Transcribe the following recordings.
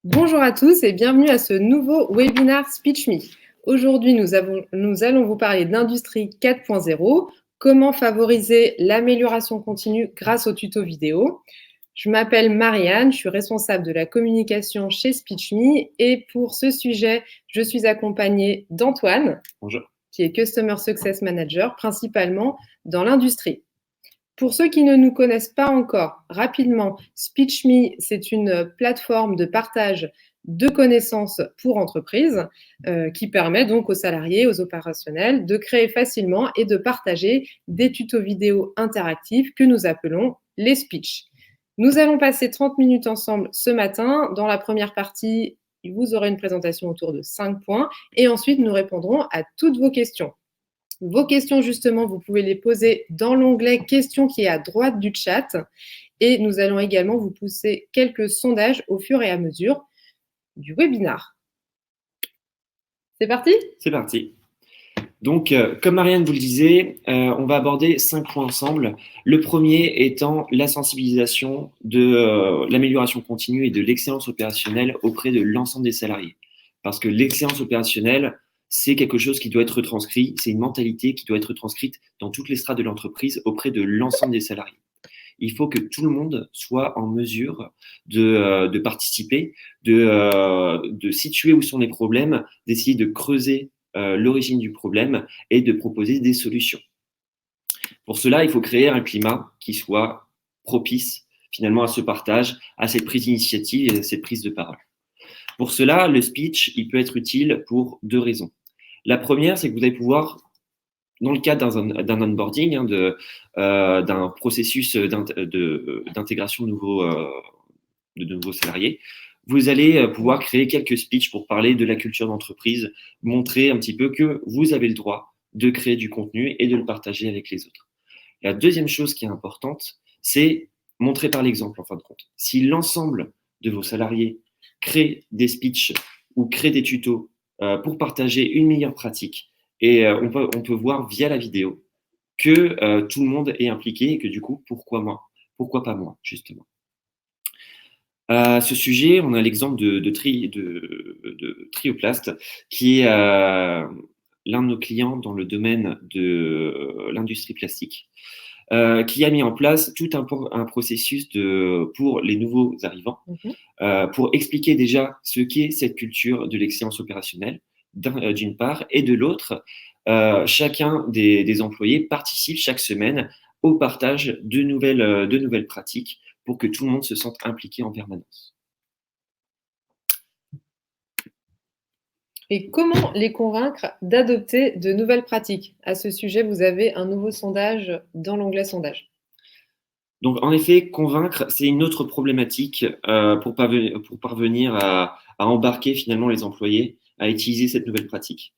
Bonjour à tous et bienvenue à ce nouveau webinaire SpeechMe. Aujourd'hui, nous allons vous parler d'Industrie 4.0, comment favoriser l'amélioration continue grâce aux tutos vidéo. Je m'appelle Marianne, je suis responsable de la communication chez SpeechMe et pour ce sujet, je suis accompagnée d'Antoine, qui est Customer Success Manager, principalement dans l'industrie. Pour ceux qui ne nous connaissent pas encore, rapidement, SpeechMe, c'est une plateforme de partage de connaissances pour entreprises qui permet donc aux salariés, aux opérationnels de créer facilement et de partager des tutos vidéo interactifs que nous appelons les speeches. Nous allons passer 30 minutes ensemble ce matin. Dans la première partie, vous aurez une présentation autour de 5 points et ensuite nous répondrons à toutes vos questions. Vos questions, justement, vous pouvez les poser dans l'onglet « Questions » qui est à droite du chat. Et nous allons également vous pousser quelques sondages au fur et à mesure du webinaire. C'est parti ? C'est parti. Donc, comme Marianne vous le disait, on va aborder 5 points ensemble. Le premier étant la sensibilisation de l'amélioration continue et de l'excellence opérationnelle auprès de l'ensemble des salariés. Parce que l'excellence opérationnelle, c'est quelque chose qui doit être retranscrit, c'est une mentalité qui doit être transcrite dans toutes les strates de l'entreprise auprès de l'ensemble des salariés. Il faut que tout le monde soit en mesure de participer, de situer où sont les problèmes, d'essayer de creuser l'origine du problème et de proposer des solutions. Pour cela, il faut créer un climat qui soit propice finalement à ce partage, à cette prise d'initiative et à cette prise de parole. Pour cela, le speech, il peut être utile pour 2 raisons. La première, c'est que vous allez pouvoir, dans le cadre d'un onboarding, d'un processus d'intégration de nouveaux salariés, vous allez pouvoir créer quelques speeches pour parler de la culture d'entreprise, montrer un petit peu que vous avez le droit de créer du contenu et de le partager avec les autres. La deuxième chose qui est importante, c'est montrer par l'exemple en fin de compte. Si l'ensemble de vos salariés créent des speeches ou créent des tutos pour partager une meilleure pratique, et on peut voir via la vidéo que tout le monde est impliqué et que du coup, pourquoi moi ? Pourquoi pas moi, justement ? À ce sujet, on a l'exemple de Trioplast, qui est l'un de nos clients dans le domaine de l'industrie plastique, qui a mis en place tout un processus pour les nouveaux arrivants, pour expliquer déjà ce qu'est cette culture de l'excellence opérationnelle, d'une part, et de l'autre, chacun des employés participe chaque semaine au partage de nouvelles pratiques pour que tout le monde se sente impliqué en permanence. Et comment les convaincre d'adopter de nouvelles pratiques ? À ce sujet, vous avez un nouveau sondage dans l'onglet sondage. Donc, en effet, convaincre, c'est une autre problématique pour parvenir à embarquer finalement les employés à utiliser cette nouvelle pratique.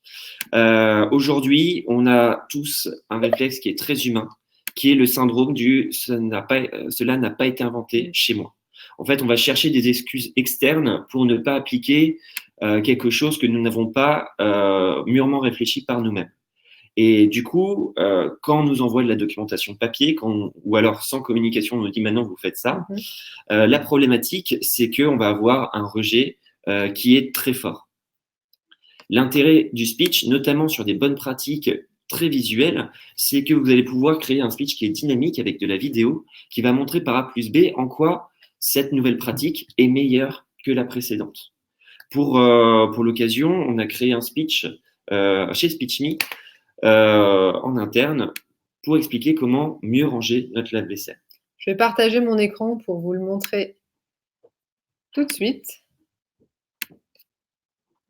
Aujourd'hui, on a tous un réflexe qui est très humain, qui est le syndrome du « cela n'a pas été inventé chez moi ». En fait, on va chercher des excuses externes pour ne pas appliquer quelque chose que nous n'avons pas mûrement réfléchi par nous-mêmes. Et du coup, quand on nous envoie de la documentation papier, ou alors sans communication, on nous dit maintenant vous faites ça, la problématique, c'est qu'on va avoir un rejet qui est très fort. L'intérêt du speech, notamment sur des bonnes pratiques très visuelles, c'est que vous allez pouvoir créer un speech qui est dynamique avec de la vidéo, qui va montrer par A plus B en quoi cette nouvelle pratique est meilleure que la précédente. Pour l'occasion, on a créé un speech chez SpeechMe en interne pour expliquer comment mieux ranger notre lave-vaisselle. Je vais partager mon écran pour vous le montrer tout de suite.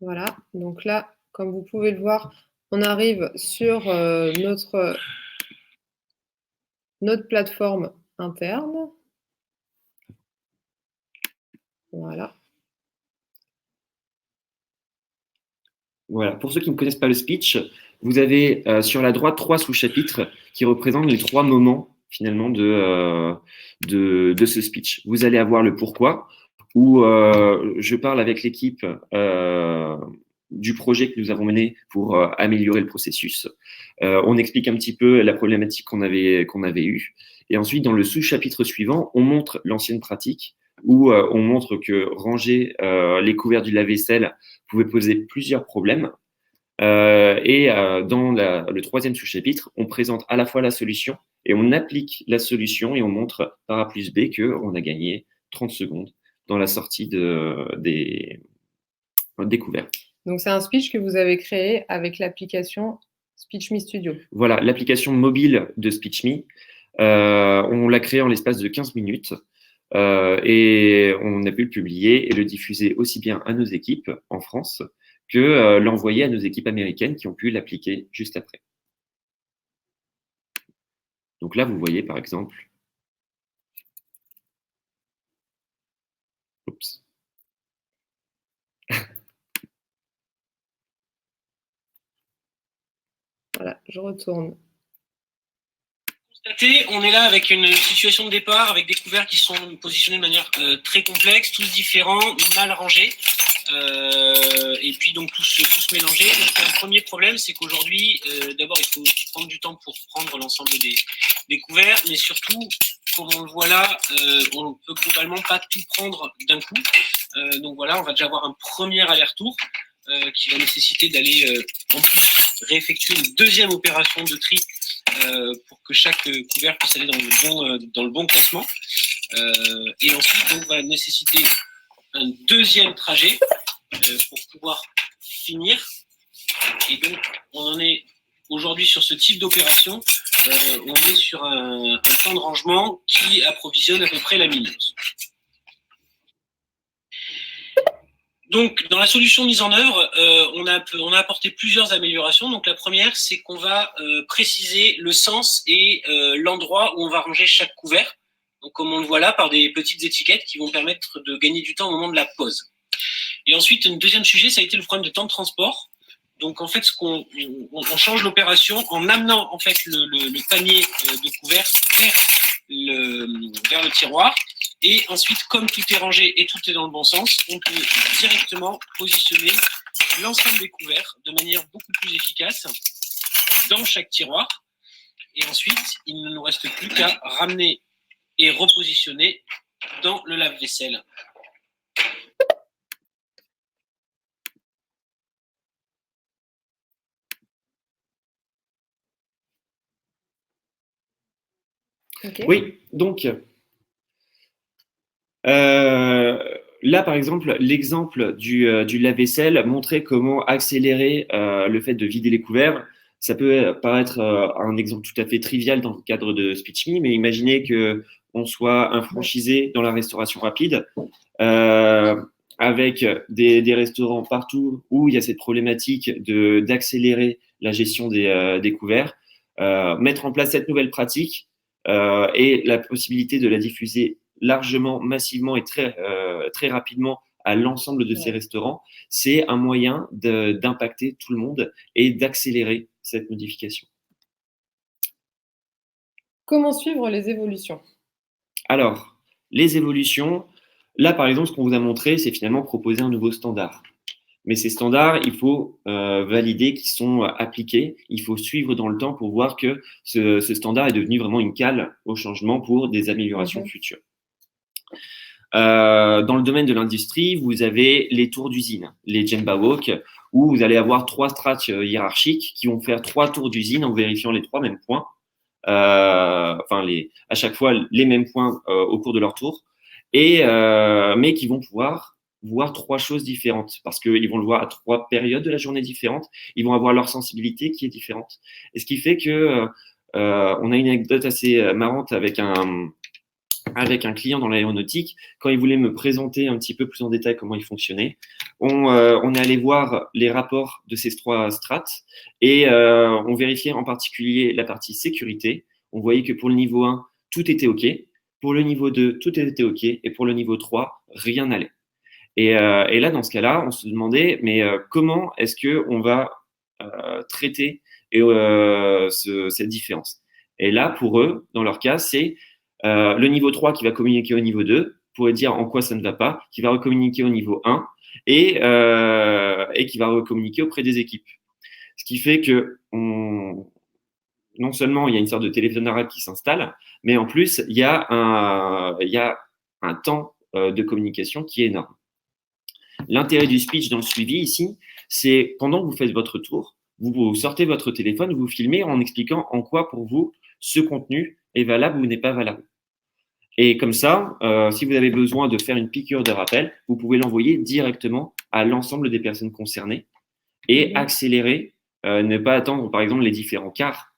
Voilà, donc là, comme vous pouvez le voir, on arrive sur notre plateforme interne. Voilà. Voilà. Pour ceux qui ne connaissent pas le speech, vous avez sur la droite 3 sous-chapitres qui représentent les 3 moments finalement de ce speech. Vous allez avoir le pourquoi, où je parle avec l'équipe du projet que nous avons mené pour améliorer le processus. On explique un petit peu la problématique qu'on avait eue. Et ensuite, dans le sous-chapitre suivant, on montre l'ancienne pratique où on montre que ranger les couverts du lave-vaisselle pouvait poser plusieurs problèmes. Dans le troisième sous-chapitre, on présente à la fois la solution et on applique la solution et on montre par A plus B qu'on a gagné 30 secondes dans la sortie des couverts. Donc, c'est un speech que vous avez créé avec l'application SpeechMe Studio. Voilà, l'application mobile de SpeechMe, on l'a créée en l'espace de 15 minutes et on a pu le publier et le diffuser aussi bien à nos équipes en France que l'envoyer à nos équipes américaines qui ont pu l'appliquer juste après. Donc là, vous voyez par exemple. Oups. Voilà, je retourne. On est là avec une situation de départ, avec des couverts qui sont positionnés de manière très complexe, tous différents, mal rangés, et puis donc tous mélangés. Donc un premier problème, c'est qu'aujourd'hui, d'abord, il faut prendre du temps pour prendre l'ensemble des couverts, mais surtout, comme on le voit là, on ne peut globalement pas tout prendre d'un coup. Donc voilà, on va déjà avoir un premier aller-retour qui va nécessiter d'aller en plus réeffectuer une deuxième opération de tri pour que chaque couvert puisse aller dans le bon classement. Et ensuite, on va nécessiter un deuxième trajet pour pouvoir finir. Et donc, on en est aujourd'hui sur ce type d'opération. On est sur un temps de rangement qui approvisionne à peu près la minute. Donc, dans la solution mise en œuvre, on a apporté plusieurs améliorations. Donc, la première, c'est qu'on va préciser le sens et l'endroit où on va ranger chaque couvert. Donc, comme on le voit là, par des petites étiquettes qui vont permettre de gagner du temps au moment de la pause. Et ensuite, un deuxième sujet, ça a été le problème de temps de transport. Donc, en fait, on change l'opération en amenant en fait le panier de couverts vers le tiroir. Et ensuite, comme tout est rangé et tout est dans le bon sens, on peut directement positionner l'ensemble des couverts de manière beaucoup plus efficace dans chaque tiroir. Et ensuite, il ne nous reste plus qu'à ramener et repositionner dans le lave-vaisselle. Okay. Oui, donc là, par exemple, l'exemple du lave-vaisselle montrait comment accélérer le fait de vider les couverts. Ça peut paraître un exemple tout à fait trivial dans le cadre de SpeechMe, mais imaginez qu'on soit un franchisé dans la restauration rapide avec des restaurants partout où il y a cette problématique d'accélérer la gestion des couverts, mettre en place cette nouvelle pratique et la possibilité de la diffuser largement, massivement et très rapidement à l'ensemble de ces restaurants, c'est un moyen d'impacter tout le monde et d'accélérer cette modification. Comment suivre les évolutions? Alors, les évolutions, là par exemple, ce qu'on vous a montré, c'est finalement proposer un nouveau standard. Mais ces standards, il faut valider qu'ils sont appliqués. Il faut suivre dans le temps pour voir que ce standard est devenu vraiment une cale au changement pour des améliorations futures. Dans le domaine de l'industrie, vous avez les tours d'usine, les Gemba Walk, où vous allez avoir 3 strates hiérarchiques qui vont faire 3 tours d'usine en vérifiant les 3 mêmes points. À chaque fois les mêmes points au cours de leur tour, mais qui vont pouvoir voir 3 choses différentes parce qu'ils vont le voir à 3 périodes de la journée différentes. Ils vont avoir leur sensibilité qui est différente. Et ce qui fait que on a une anecdote assez marrante avec un client dans l'aéronautique. Quand il voulait me présenter un petit peu plus en détail comment il fonctionnait, on est allé voir les rapports de ces 3 strates et on vérifiait en particulier la partie sécurité. On voyait que pour le niveau 1, tout était OK. Pour le niveau 2, tout était OK. Et pour le niveau 3, rien n'allait. Et là, dans ce cas-là, on se demandait, mais comment est-ce qu'on va traiter cette différence? Et là, pour eux, dans leur cas, c'est le niveau 3 qui va communiquer au niveau 2 pour dire en quoi ça ne va pas, qui va recommuniquer au niveau 1 et qui va recommuniquer auprès des équipes. Ce qui fait que non seulement il y a une sorte de téléphone arabe qui s'installe, mais en plus, il y a un temps de communication qui est énorme. L'intérêt du speech dans le suivi ici, c'est pendant que vous faites votre tour, vous sortez votre téléphone, vous filmez en expliquant en quoi pour vous ce contenu est valable ou n'est pas valable. Et comme ça, si vous avez besoin de faire une piqûre de rappel, vous pouvez l'envoyer directement à l'ensemble des personnes concernées et accélérer, ne pas attendre par exemple les différents quarts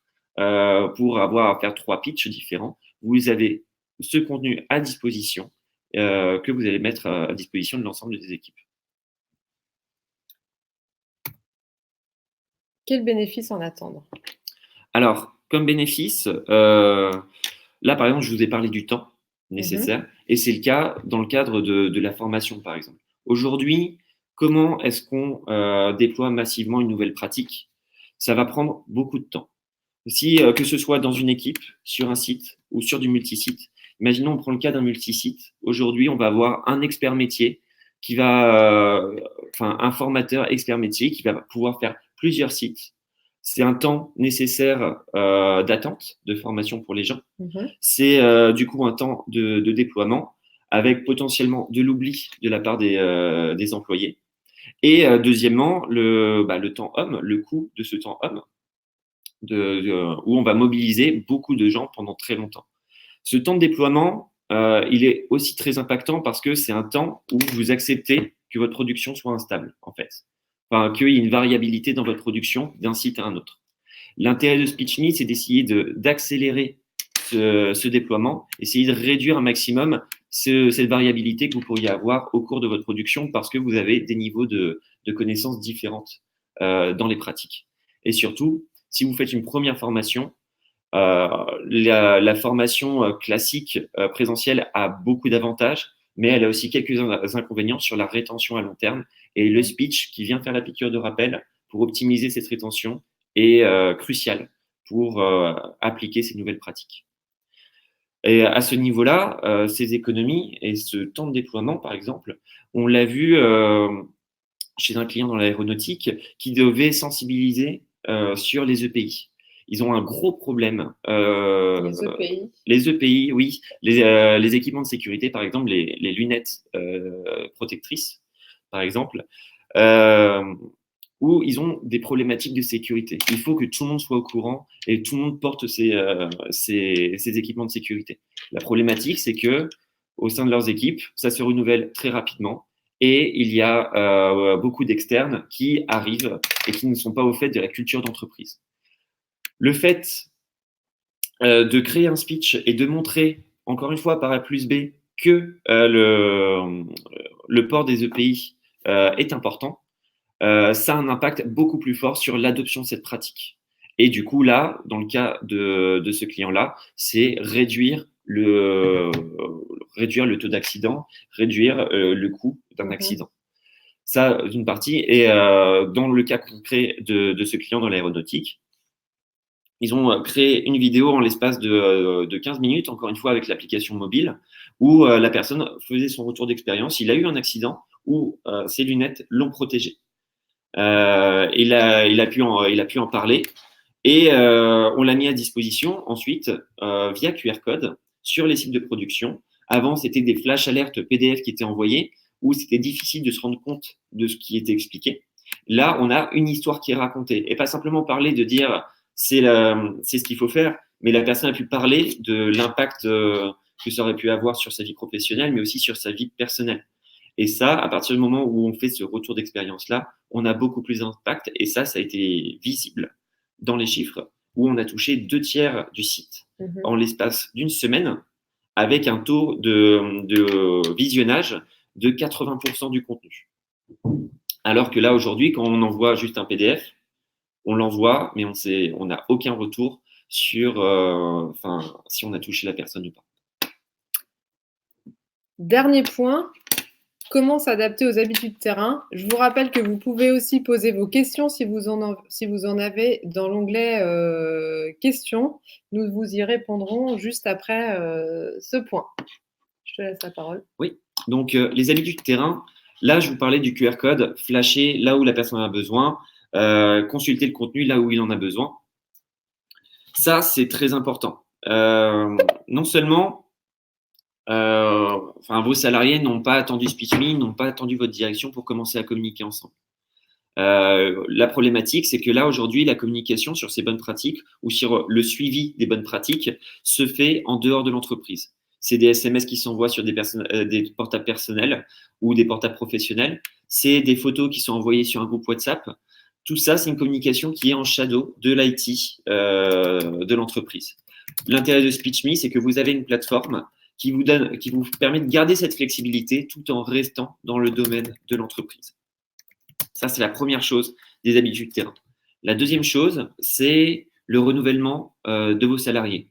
pour avoir à faire 3 pitchs différents. Vous avez ce contenu à disposition que vous allez mettre à disposition de l'ensemble des équipes. Quel bénéfice en attendre? Alors, comme bénéfice, là par exemple, je vous ai parlé du temps nécessaire et c'est le cas dans le cadre de la formation par exemple. Aujourd'hui, comment est-ce qu'on déploie massivement une nouvelle pratique? Ça va prendre beaucoup de temps. Si, que ce soit dans une équipe, sur un site ou sur du multisite. Imaginons, on prend le cas d'un multisite. Aujourd'hui, on va avoir un expert métier qui va, un formateur expert métier qui va pouvoir faire plusieurs sites. C'est un temps nécessaire d'attente, de formation pour les gens. C'est du coup un temps de déploiement avec potentiellement de l'oubli de la part des employés. Et deuxièmement, le temps homme, le coût de ce temps homme, où on va mobiliser beaucoup de gens pendant très longtemps. Ce temps de déploiement, il est aussi très impactant parce que c'est un temps où vous acceptez que votre production soit instable, en fait. Enfin, qu'il y ait une variabilité dans votre production d'un site à un autre. L'intérêt de SpeechMe, c'est d'essayer d'accélérer ce déploiement, essayer de réduire un maximum cette variabilité que vous pourriez avoir au cours de votre production parce que vous avez des niveaux de connaissances différentes dans les pratiques. Et surtout, si vous faites une première formation, la formation classique présentielle a beaucoup d'avantages, mais elle a aussi quelques inconvénients sur la rétention à long terme. Et le speech qui vient faire la piqûre de rappel pour optimiser cette rétention est crucial pour appliquer ces nouvelles pratiques. Et à ce niveau-là, ces économies et ce temps de déploiement, par exemple, on l'a vu chez un client dans l'aéronautique qui devait sensibiliser sur les EPI. Ils ont un gros problème. Les EPI. Les EPI, oui. Les équipements de sécurité, par exemple, les lunettes protectrices, par exemple, où ils ont des problématiques de sécurité. Il faut que tout le monde soit au courant et tout le monde porte ces équipements de sécurité. La problématique, c'est que au sein de leurs équipes, ça se renouvelle très rapidement et il y a beaucoup d'externes qui arrivent et qui ne sont pas au fait de la culture d'entreprise. Le fait de créer un speech et de montrer, encore une fois, par A plus B, que le port des EPI est important, ça a un impact beaucoup plus fort sur l'adoption de cette pratique. Et du coup, là, dans le cas de ce client-là, c'est réduire le taux d'accident, réduire le coût d'un accident. Ça, d'une partie. Et dans le cas concret de ce client dans l'aéronautique, ils ont créé une vidéo en l'espace de 15 minutes, encore une fois avec l'application mobile, où la personne faisait son retour d'expérience. Il a eu un accident où ses lunettes l'ont protégé. Il a pu en parler et on l'a mis à disposition ensuite via QR code sur les sites de production. Avant, c'était des flash alertes PDF qui étaient envoyés où c'était difficile de se rendre compte de ce qui était expliqué. Là, on a une histoire qui est racontée et pas simplement parler de dire c'est ce qu'il faut faire, mais la personne a pu parler de l'impact que ça aurait pu avoir sur sa vie professionnelle, mais aussi sur sa vie personnelle. Et ça, à partir du moment où on fait ce retour d'expérience-là, on a beaucoup plus d'impact. Et ça a été visible dans les chiffres, où on a touché 2/3 du site en l'espace d'une semaine, avec un taux de visionnage de 80% du contenu. Alors que là, aujourd'hui, quand on envoie juste un PDF, on l'envoie, mais on n'a aucun retour sur si on a touché la personne ou pas. Dernier point, comment s'adapter aux habitudes terrain? Je vous rappelle que vous pouvez aussi poser vos questions si vous en avez dans l'onglet questions. Nous vous y répondrons juste après ce point. Je te laisse la parole. Oui, donc les habitudes terrain, là je vous parlais du QR code, flasher là où la personne a besoin, consulter le contenu là où il en a besoin. Ça, c'est très important. Non seulement vos salariés n'ont pas attendu SpeechMe, n'ont pas attendu votre direction pour commencer à communiquer ensemble. La problématique, c'est que là, aujourd'hui, la communication sur ces bonnes pratiques ou sur le suivi des bonnes pratiques se fait en dehors de l'entreprise. C'est des SMS qui s'envoient sur des portables personnels ou des portables professionnels. C'est des photos qui sont envoyées sur un groupe WhatsApp. Tout ça, c'est une communication qui est en shadow de l'IT de l'entreprise. L'intérêt de SpeechMe, c'est que vous avez une plateforme qui vous permet de garder cette flexibilité tout en restant dans le domaine de l'entreprise. Ça, c'est la première chose des habitudes terrain. La deuxième chose, c'est le renouvellement de vos salariés.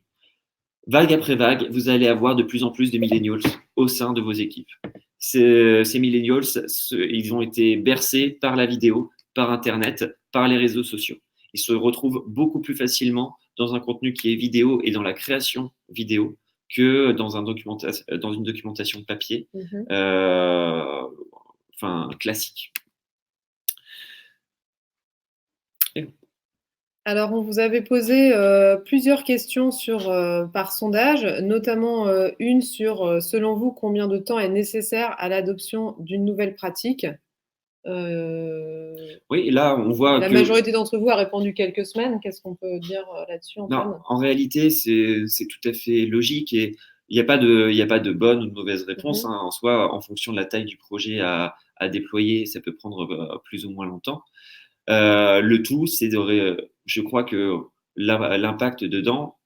Vague après vague, vous allez avoir de plus en plus de millennials au sein de vos équipes. Ces millennials, ils ont été bercés par la vidéo, par Internet, par les réseaux sociaux. Ils se retrouvent beaucoup plus facilement dans un contenu qui est vidéo et dans la création vidéo que dans une documentation papier, classique. Alors, on vous avait posé plusieurs questions par sondage, notamment une sur, selon vous, combien de temps est nécessaire à l'adoption d'une nouvelle pratique? Oui, là, on voit La majorité d'entre vous a répondu quelques semaines. Qu'est-ce qu'on peut dire là-dessus, Antoine? Non, en réalité, c'est tout à fait logique et il n'y a pas de bonne ou de mauvaise réponse. En soi, en fonction de la taille du projet à déployer, ça peut prendre plus ou moins longtemps. Le tout, je crois que l'impact dedans,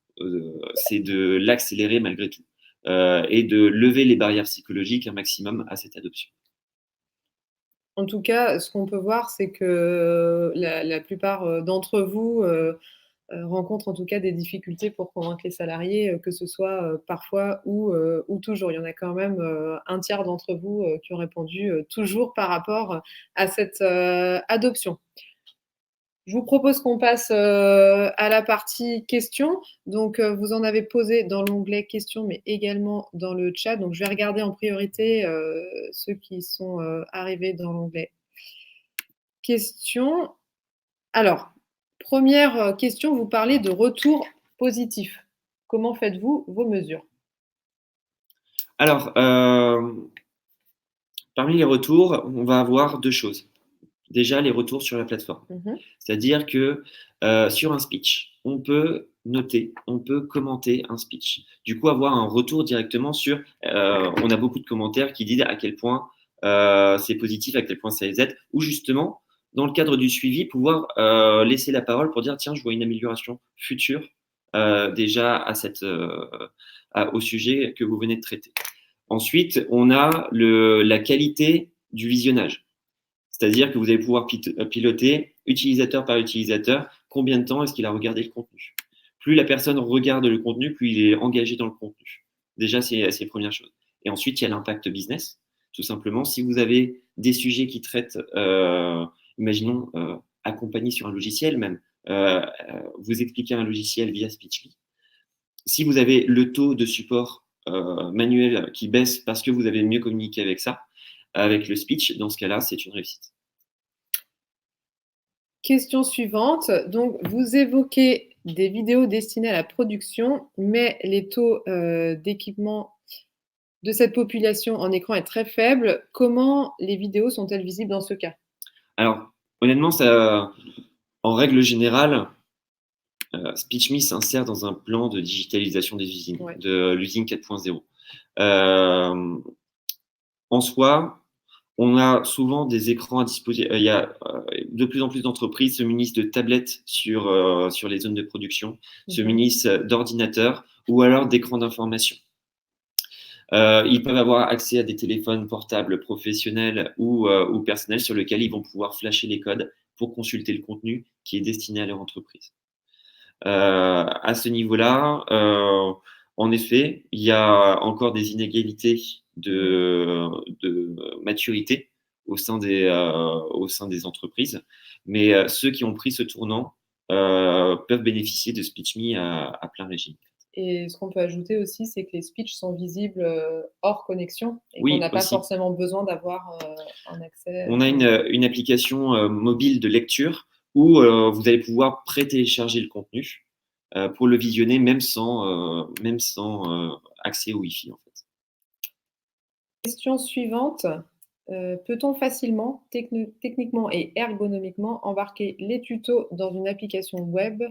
c'est de l'accélérer malgré tout et de lever les barrières psychologiques un maximum à cette adoption. En tout cas, ce qu'on peut voir, c'est que la plupart d'entre vous rencontrent en tout cas des difficultés pour convaincre les salariés, que ce soit parfois ou toujours. Il y en a quand même un tiers d'entre vous qui ont répondu toujours par rapport à cette adoption. Je vous propose qu'on passe à la partie questions. Donc, vous en avez posé dans l'onglet questions, mais également dans le chat. Donc, je vais regarder en priorité ceux qui sont arrivés dans l'onglet questions. Alors, première question, vous parlez de retour positif. Comment faites-vous vos mesures? Alors, parmi les retours, on va avoir deux choses. Déjà, les retours sur la plateforme. C'est-à-dire que sur un speech, on peut noter, on peut commenter un speech. Du coup, avoir un retour directement sur… on a beaucoup de commentaires qui disent à quel point c'est positif, à quel point ça les aide, ou justement, dans le cadre du suivi, pouvoir laisser la parole pour dire, tiens, je vois une amélioration future déjà au sujet que vous venez de traiter. Ensuite, on a la qualité du visionnage. C'est-à-dire que vous allez pouvoir piloter utilisateur par utilisateur combien de temps est-ce qu'il a regardé le contenu. Plus la personne regarde le contenu, plus il est engagé dans le contenu. Déjà, c'est la première chose. Et ensuite, il y a l'impact business. Tout simplement, si vous avez des sujets qui traitent, imaginons, accompagner sur un logiciel même, vous expliquez un logiciel via SpeechMe. Si vous avez le taux de support manuel qui baisse parce que vous avez mieux communiqué avec ça, avec le speech, dans ce cas-là, c'est une réussite. Question suivante. Donc, vous évoquez des vidéos destinées à la production, mais les taux d'équipement de cette population en écran est très faible. Comment les vidéos sont-elles visibles dans ce cas? Alors, honnêtement, en règle générale, SpeechMe s'insère dans un plan de digitalisation des usines, de l'usine 4.0. En soi, on a souvent des écrans à disposition. Il y a de plus en plus d'entreprises se munissent de tablettes sur les zones de production, se munissent d'ordinateurs ou alors d'écrans d'information. Ils peuvent avoir accès à des téléphones portables professionnels ou personnels sur lesquels ils vont pouvoir flasher les codes pour consulter le contenu qui est destiné à leur entreprise. À ce niveau-là, en effet, il y a encore des inégalités de maturité au sein des entreprises, mais ceux qui ont pris ce tournant peuvent bénéficier de SpeechMe à plein régime. Et ce qu'on peut ajouter aussi, c'est que les speeches sont visibles hors connexion et qu'on n'a pas forcément besoin d'avoir un accès. On a une application mobile de lecture où vous allez pouvoir pré-télécharger le contenu pour le visionner même sans accès au Wi-Fi en fait. Question suivante. Peut-on facilement, techniquement et ergonomiquement embarquer les tutos dans une application web?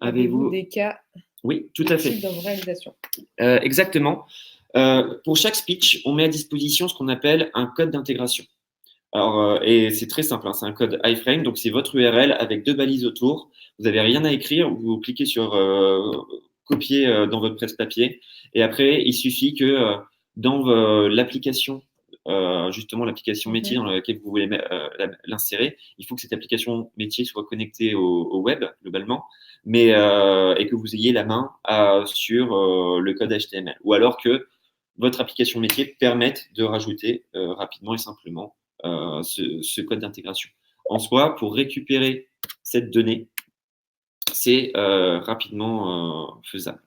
Avez-vous des cas Oui, tout à fait. dans vos réalisations? Exactement. Pour chaque speech, on met à disposition ce qu'on appelle un code d'intégration. Alors, et c'est très simple, hein, c'est un code iframe, donc c'est votre URL avec 2 balises autour. Vous n'avez rien à écrire, vous cliquez sur copier dans votre presse-papier, et après, il suffit que dans l'application, justement l'application métier dans laquelle vous voulez l'insérer, il faut que cette application métier soit connectée au web globalement, mais et que vous ayez la main sur le code HTML, ou alors que votre application métier permette de rajouter rapidement et simplement ce code d'intégration. En soi, pour récupérer cette donnée, c'est rapidement faisable.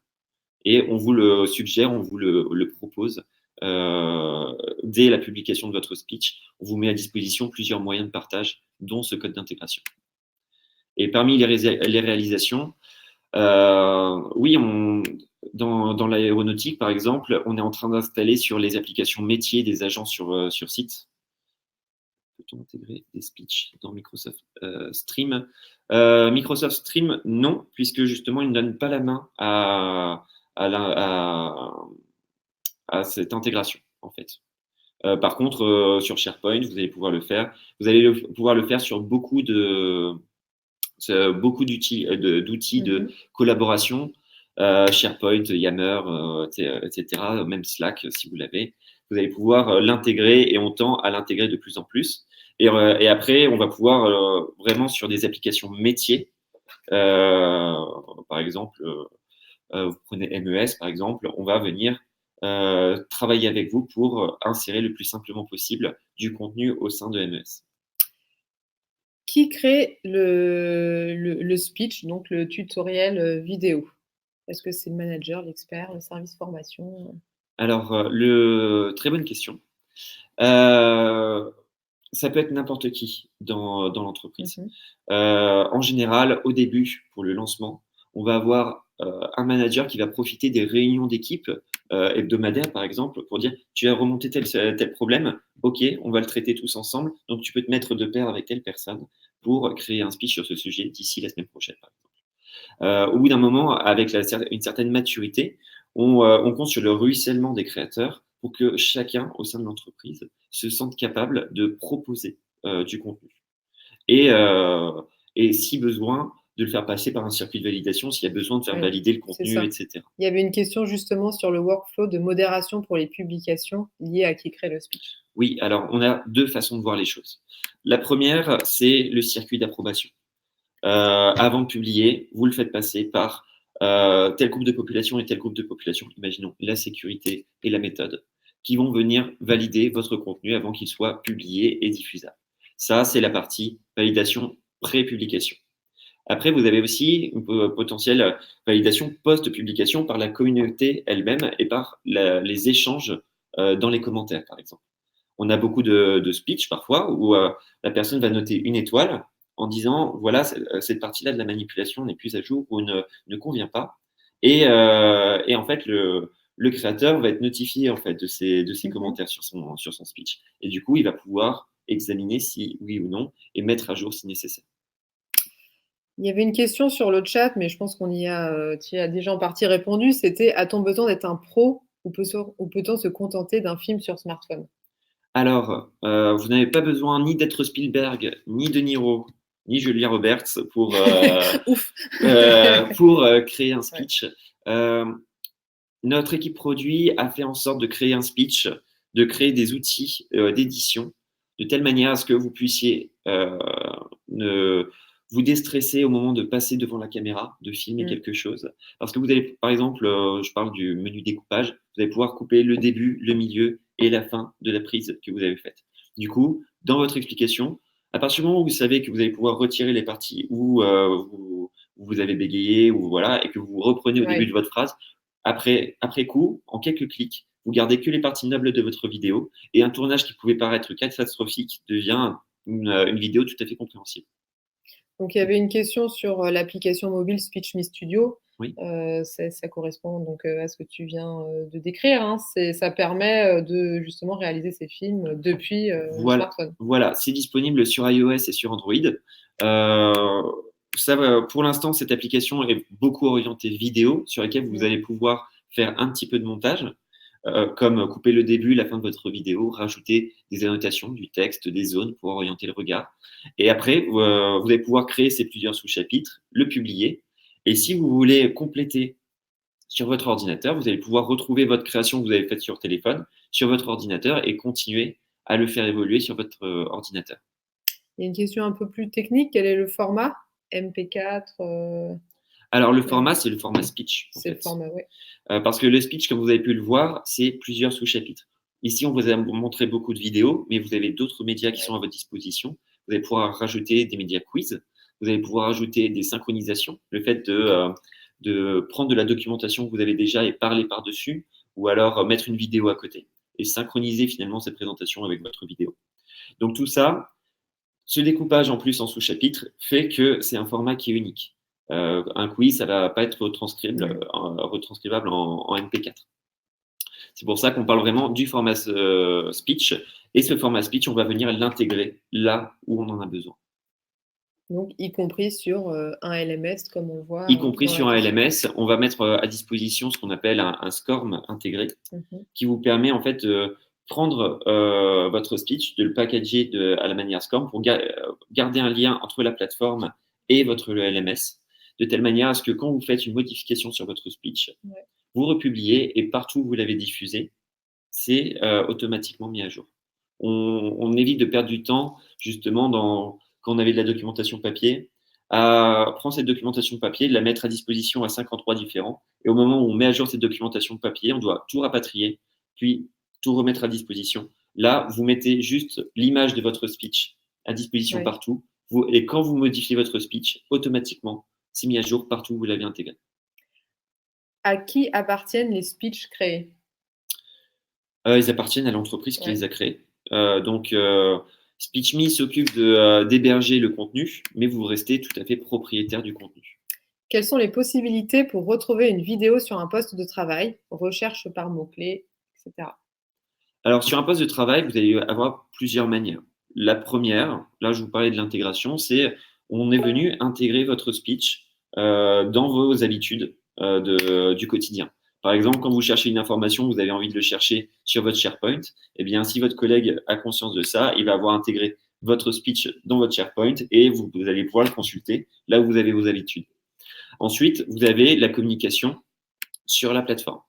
Et on vous le suggère, on vous le propose dès la publication de votre speech. On vous met à disposition plusieurs moyens de partage, dont ce code d'intégration. Et parmi les réalisations, oui, dans l'aéronautique, par exemple, on est en train d'installer sur les applications métiers des agents sur site. Peut-on intégrer des speeches dans Microsoft Stream? Microsoft Stream, non, puisque justement, il ne donne pas la main à cette intégration, en fait. Par contre, sur SharePoint, vous allez pouvoir le faire. Vous allez pouvoir le faire sur beaucoup d'outils de collaboration, SharePoint, Yammer, etc., même Slack, si vous l'avez. Vous allez pouvoir l'intégrer et on tend à l'intégrer de plus en plus. Et après, on va pouvoir vraiment sur des applications métiers, par exemple, vous prenez MES, par exemple, on va venir travailler avec vous pour insérer le plus simplement possible du contenu au sein de MES. Qui crée le speech, donc le tutoriel vidéo? Est-ce que c'est le manager, l'expert, le service formation? Alors, très bonne question. Ça peut être n'importe qui dans l'entreprise. En général, au début, pour le lancement, on va avoir un manager qui va profiter des réunions d'équipe hebdomadaires, par exemple, pour dire tu as remonté tel problème, ok, on va le traiter tous ensemble, donc tu peux te mettre de pair avec telle personne pour créer un speech sur ce sujet d'ici la semaine prochaine, par exemple. Au bout d'un moment, avec une certaine maturité, on compte sur le ruissellement des créateurs pour que chacun au sein de l'entreprise se sente capable de proposer du contenu. Et si besoin, de le faire passer par un circuit de validation s'il y a besoin de faire valider le contenu, etc. Il y avait une question justement sur le workflow de modération pour les publications liées à qui crée le speech. Oui, alors on a 2 façons de voir les choses. La première, c'est le circuit d'approbation. Avant de publier, vous le faites passer par tel groupe de population et tel groupe de population, imaginons la sécurité et la méthode, qui vont venir valider votre contenu avant qu'il soit publié et diffusable. Ça, c'est la partie validation pré-publication. Après, vous avez aussi une potentielle validation post-publication par la communauté elle-même et par les échanges dans les commentaires, par exemple. On a beaucoup de speech parfois où la personne va noter une étoile en disant voilà, cette partie-là de la manipulation n'est plus à jour ou ne convient pas. Et en fait, le créateur va être notifié en fait de ces commentaires sur son speech. Et du coup, il va pouvoir examiner si oui ou non et mettre à jour si nécessaire. Il y avait une question sur le chat, mais je pense qu'on y a déjà en partie répondu. C'était a-t-on besoin d'être un pro ou peut-on se contenter d'un film sur smartphone? Alors, vous n'avez pas besoin ni d'être Spielberg, ni De Niro, ni Julia Roberts pour créer un speech. Notre équipe produit a fait en sorte de créer un speech, de créer des outils d'édition, de telle manière à ce que vous puissiez vous déstresser au moment de passer devant la caméra, de filmer quelque chose. Parce que vous allez, par exemple, je parle du menu découpage, vous allez pouvoir couper le début, le milieu et la fin de la prise que vous avez faite. Du coup, dans votre explication, à partir du moment où vous savez que vous allez pouvoir retirer les parties où vous avez bégayé ou voilà, et que vous reprenez au début de votre phrase, après coup, en quelques clics, vous gardez que les parties nobles de votre vidéo et un tournage qui pouvait paraître catastrophique devient une vidéo tout à fait compréhensible. Donc, il y avait une question sur l'application mobile SpeechMe Studio. Oui. Ça correspond donc à ce que tu viens de décrire, hein. Ça permet de justement réaliser ces films depuis le Voilà, smartphone. voilà, c'est disponible sur iOS et sur Android. Pour l'instant, cette application est beaucoup orientée vidéo, sur laquelle vous allez pouvoir faire un petit peu de montage, comme couper le début, la fin de votre vidéo, rajouter des annotations, du texte, des zones pour orienter le regard. Et après, vous allez pouvoir créer ces plusieurs sous-chapitres, le publier. Et si vous voulez compléter sur votre ordinateur, vous allez pouvoir retrouver votre création que vous avez faite sur téléphone, sur votre ordinateur et continuer à le faire évoluer sur votre ordinateur. Il y a une question un peu plus technique, quel est le format? MP4, Alors, le format, c'est le format speech. En c'est le fait. format, ouais. Parce que le speech, comme vous avez pu le voir, c'est plusieurs sous-chapitres. Ici, on vous a montré beaucoup de vidéos, mais vous avez d'autres médias qui sont à votre disposition. Vous allez pouvoir rajouter des médias quiz. Vous allez pouvoir ajouter des synchronisations. Le fait de prendre de la documentation que vous avez déjà et parler par-dessus, ou alors mettre une vidéo à côté et synchroniser finalement cette présentation avec votre vidéo. Donc tout ça, ce découpage en plus en sous-chapitres fait que c'est un format qui est unique. Un quiz, ça ne va pas être retranscribable en MP4. C'est pour ça qu'on parle vraiment du format speech. Et ce format speech, on va venir l'intégrer là où on en a besoin. Donc, y compris sur un LMS, comme on le voit. Y compris dans sur la un question. LMS, on va mettre à disposition ce qu'on appelle un SCORM intégré, qui vous permet en fait de prendre votre speech, de le packager à la manière SCORM pour garder un lien entre la plateforme et votre LMS, de telle manière à ce que quand vous faites une modification sur votre speech, vous republiez et partout où vous l'avez diffusé, c'est automatiquement mis à jour. On évite de perdre du temps justement quand on avait de la documentation papier, à prendre cette documentation papier, de la mettre à disposition à 5 endroits différents. Et au moment où on met à jour cette documentation papier, on doit tout rapatrier, puis tout remettre à disposition. Là, vous mettez juste l'image de votre speech à disposition partout. Et quand vous modifiez votre speech, automatiquement, c'est mis à jour partout où vous l'avez intégré. À qui appartiennent les speeches créés? Ils appartiennent à l'entreprise qui les a créés. SpeechMe s'occupe d'héberger le contenu, mais vous restez tout à fait propriétaire du contenu. Quelles sont les possibilités pour retrouver une vidéo sur un poste de travail? Recherche par mots-clés, etc. Alors, sur un poste de travail, vous allez avoir plusieurs manières. La première, là, je vous parlais de l'intégration, c'est on est venu intégrer votre speech dans vos habitudes du quotidien. Par exemple, quand vous cherchez une information, vous avez envie de le chercher sur votre SharePoint, eh bien, si votre collègue a conscience de ça, il va avoir intégré votre speech dans votre SharePoint et vous allez pouvoir le consulter là où vous avez vos habitudes. Ensuite, vous avez la communication sur la plateforme.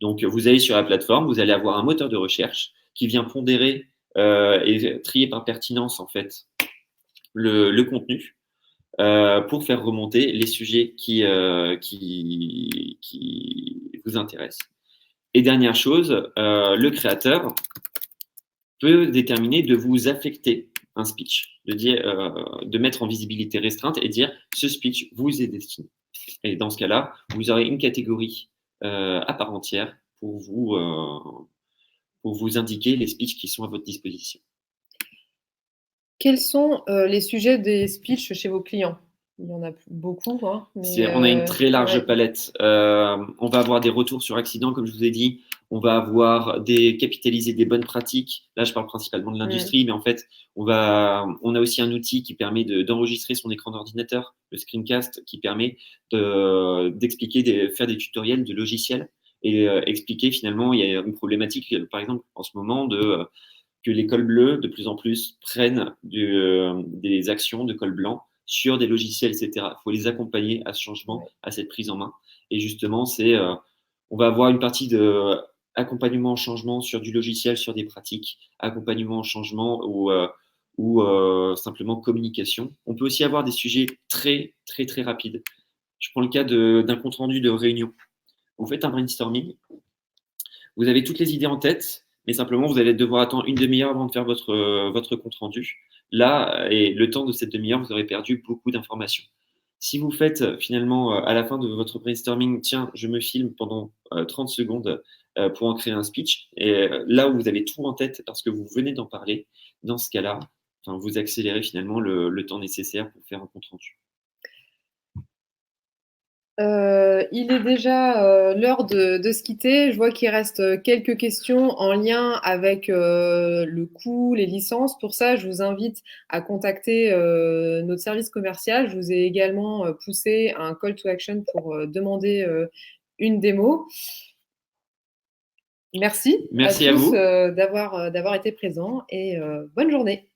Donc, vous allez sur la plateforme, vous allez avoir un moteur de recherche qui vient pondérer et trier par pertinence en fait le contenu pour faire remonter les sujets qui vous intéressent. Et dernière chose, le créateur peut déterminer de vous affecter un speech, de mettre en visibilité restreinte et dire ce speech vous est destiné. Et dans ce cas-là, vous aurez une catégorie à part entière pour vous indiquer les speeches qui sont à votre disposition. Quels sont les sujets des speeches chez vos clients? Il y en a beaucoup, hein, mais On a une très large palette. On va avoir des retours sur accident, comme je vous ai dit. On va avoir capitaliser des bonnes pratiques. Là, je parle principalement de l'industrie, mais en fait, on a aussi un outil qui permet d'enregistrer son écran d'ordinateur, le screencast, qui permet d'expliquer, faire des tutoriels de logiciels et expliquer finalement, il y a une problématique, par exemple, en ce moment, que les cols bleus, de plus en plus, prennent des actions de cols blancs sur des logiciels, etc. Il faut les accompagner à ce changement, à cette prise en main. Et justement, on va avoir une partie de accompagnement au changement sur du logiciel, sur des pratiques, accompagnement au changement ou simplement communication. On peut aussi avoir des sujets très, très, très rapides. Je prends le cas d'un compte-rendu de réunion. Vous faites un brainstorming, vous avez toutes les idées en tête, mais simplement, vous allez devoir attendre une demi-heure avant de faire votre compte-rendu. Là, et le temps de cette demi-heure, vous aurez perdu beaucoup d'informations. Si vous faites finalement, à la fin de votre brainstorming, tiens, je me filme pendant 30 secondes pour en créer un speech, et là où vous avez tout en tête parce que vous venez d'en parler, dans ce cas-là, vous accélérez finalement le temps nécessaire pour faire un compte-rendu. Il est déjà l'heure de se quitter. Je vois qu'il reste quelques questions en lien avec le coût, les licences. Pour ça, je vous invite à contacter notre service commercial. Je vous ai également poussé un call to action pour demander une démo. Merci Merci à à tous vous. d'avoir été présents et bonne journée.